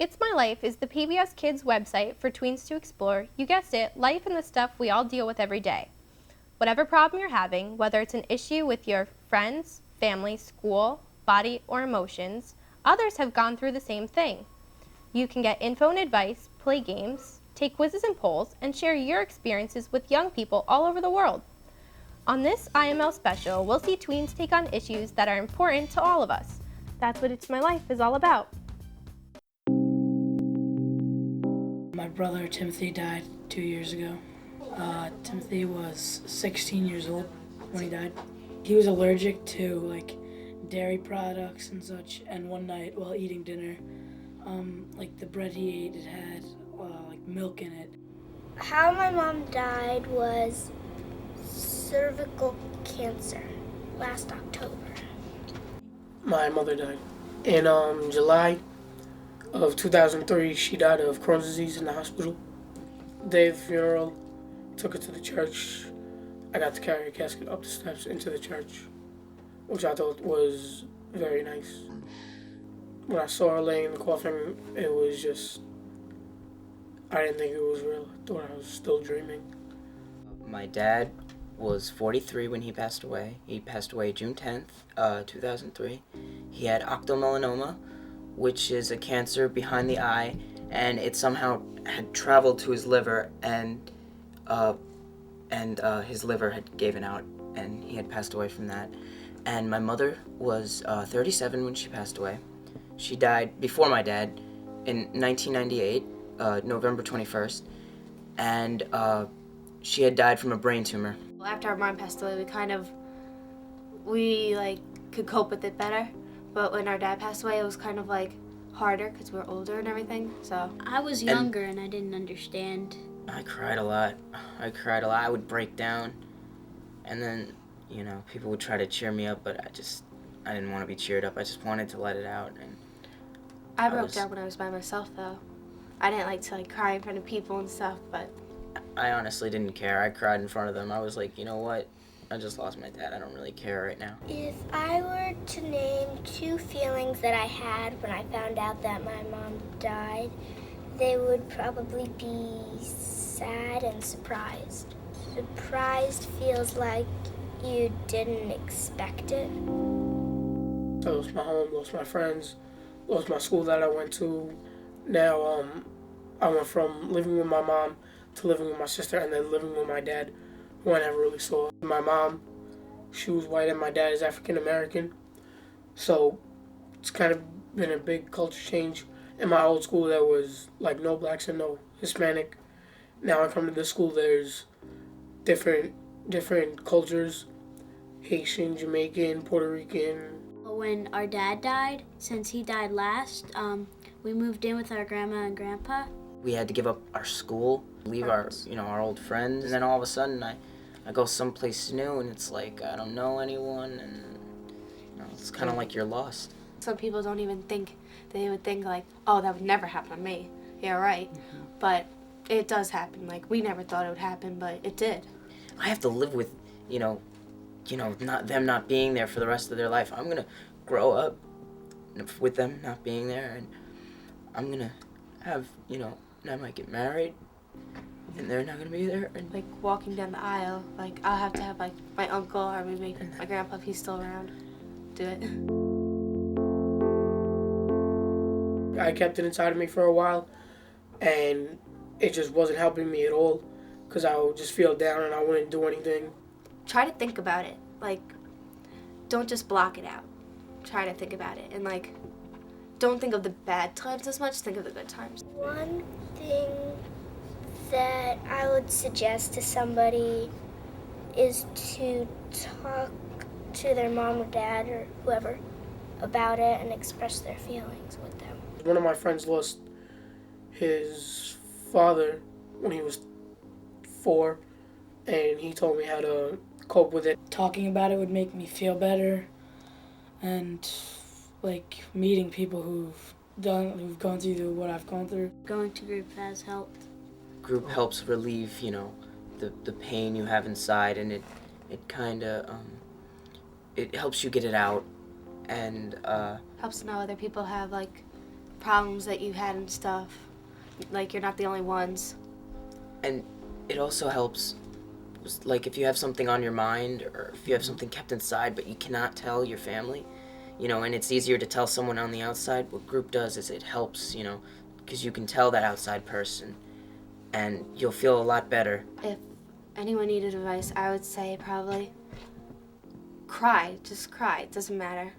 It's My Life is the PBS Kids website for tweens to explore, you guessed it, life and the stuff we all deal with every day. Whatever problem you're having, whether it's an issue with your friends, family, school, body, or emotions, others have gone through the same thing. You can get info and advice, play games, take quizzes and polls, and share your experiences with young people all over the world. On this IML special, we'll see tweens take on issues that are important to all of us. That's what It's My Life is all about. My brother Timothy died 2 years ago. Timothy was 16 years old when he died. He was allergic to dairy products and such, and one night while eating dinner, the bread he ate, it had milk in it. How my mom died was cervical cancer last October. My mother died in July of 2003. She died of Crohn's disease in the hospital. Day of the funeral, took her to the church. I got to carry a casket up the steps into the church, which I thought was very nice. When I saw her laying in the coffin, it was just, I didn't think it was real. I thought I was still dreaming. My dad was 43 when he passed away. He passed away June 10th, 2003. He had octomelanoma, which is a cancer behind the eye, and it somehow had traveled to his liver, and his liver had given out, and he had passed away from that. And my mother was 37 when she passed away. She died before my dad in 1998, November 21st, and she had died from a brain tumor. After our mom passed away, we could cope with it better. But when our dad passed away, it was kind of harder because we're older and everything. So I was younger and I didn't understand. I cried a lot. I would break down, and then people would try to cheer me up, but I didn't want to be cheered up. I just wanted to let it out. And I broke down when I was by myself, though. I didn't like to cry in front of people and stuff, but I honestly didn't care. I cried in front of them. I was like, you know what? I just lost my dad. I don't really care right now. If I were to name two feelings that I had when I found out that my mom died, they would probably be sad and surprised. Surprised feels like you didn't expect it. I lost my home, lost my friends, lost my school that I went to. Now I went from living with my mom to living with my sister, and then living with my dad, who I never really saw. My mom, she was white, and my dad is African American. So it's kind of been a big culture change. In my old school, there was no blacks and no Hispanic. Now I come to this school, there's different cultures: Haitian, Jamaican, Puerto Rican. When our dad died, since he died last, we moved in with our grandma and grandpa. We had to give up our school, leave our old friends, and then all of a sudden I go someplace new, and it's like I don't know anyone, and it's kind of like you're lost. some people don't even think, they would think oh, that would never happen to me. Yeah, right. Mm-hmm. But it does happen. We never thought it would happen, but it did. I have to live with, not being there for the rest of their life. I'm gonna grow up with them not being there, and I'm gonna have, I might get married, and they're not gonna be there. And walking down the aisle, I'll have to have my uncle or maybe my grandpa, if he's still around, do it. I kept it inside of me for a while, and it just wasn't helping me at all, because I would just feel down and I wouldn't do anything. Try to think about it. Don't just block it out. Try to think about it, and don't think of the bad times as much, think of the good times. One thing that I would suggest to somebody is to talk to their mom or dad or whoever about it and express their feelings with them. One of my friends lost his father when he was 4, and he told me how to cope with it. Talking about it would make me feel better, and meeting people who've gone through what I've gone through. Going to group has helped. Group helps relieve, the pain you have inside, and it kind of it helps you get it out, and helps to know other people have problems that you had and stuff. Like, you're not the only ones. And it also helps, like, if you have something on your mind or if you have something kept inside but you cannot tell your family, you know, and it's easier to tell someone on the outside, what group does is it helps, you know, because you can tell that outside person and you'll feel a lot better. If anyone needed advice, I would say probably cry. Just cry. It doesn't matter.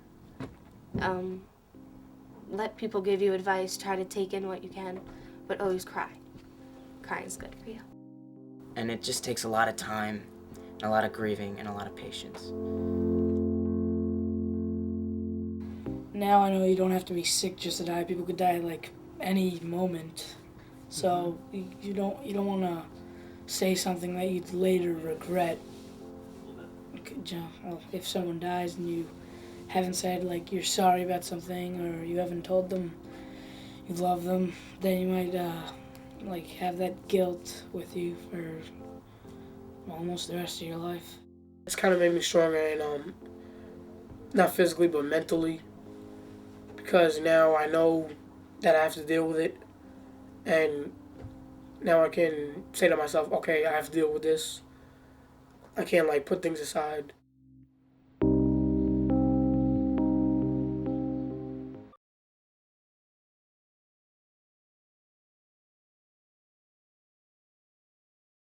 Let people give you advice. Try to take in what you can, but always cry. Crying is good for you. And it just takes a lot of time, and a lot of grieving, and a lot of patience. Now I know you don't have to be sick just to die. People could die like any moment. So you don't want to say something that you'd later regret. If someone dies and you haven't said like you're sorry about something, or you haven't told them you love them, then you might like have that guilt with you for almost the rest of your life. It's kind of made me stronger, and not physically but mentally, because now I know that I have to deal with it, and now I can say to myself, okay, I have to deal with this. I can't like put things aside.